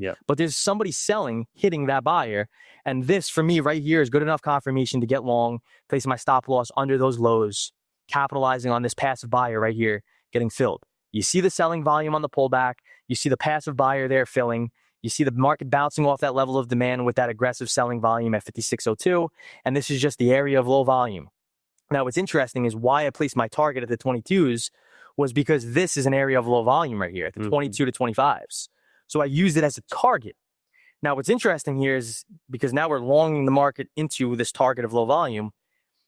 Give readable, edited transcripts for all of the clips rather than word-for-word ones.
Yeah. But there's somebody selling, hitting that buyer. And this, for me, right here is good enough confirmation to get long, placing my stop loss under those lows, capitalizing on this passive buyer right here, getting filled. You see the selling volume on the pullback. You see the passive buyer there filling. You see the market bouncing off that level of demand with that aggressive selling volume at 56.02. And this is just the area of low volume. Now, what's interesting is why I placed my target at the 22s was because this is an area of low volume right here at the 22 to 25s. So I used it as a target. Now, what's interesting here is because now we're longing the market into this target of low volume,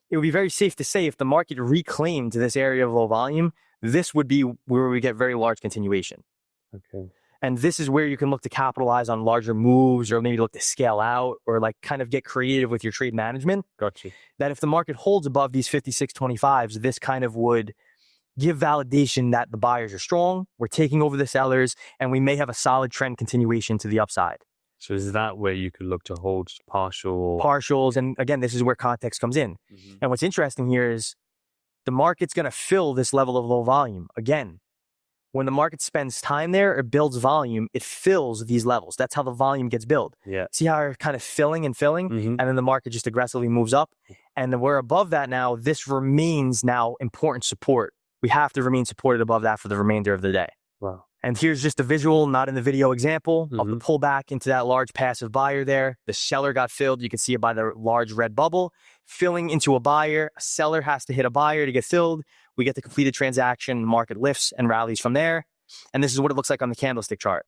it would be very safe to say if the market reclaimed this area of low volume, this would be where we get very large continuation. Okay. And this is where you can look to capitalize on larger moves or maybe look to scale out or like kind of get creative with your trade management. Gotcha. That if the market holds above these 56.25s, this kind of would give validation that the buyers are strong, we're taking over the sellers, and we may have a solid trend continuation to the upside. So is that where you could look to hold partial? Partials, and again, this is where context comes in. And what's interesting here is the market's going to fill this level of low volume. Again, when the market spends time there, it builds volume, it fills these levels. That's how the volume gets built. Yeah. See how it's kind of filling, and then the market just aggressively moves up. And then we're above that now. This remains now important support. We have to remain supported above that for the remainder of the day. Wow. And here's just a visual, not in the video example, of the pullback into that large passive buyer there. The seller got filled. You can see it by the large red bubble. Filling into a buyer. A seller has to hit a buyer to get filled. We get the completed transaction. The market lifts and rallies from there. And this is what it looks like on the candlestick chart.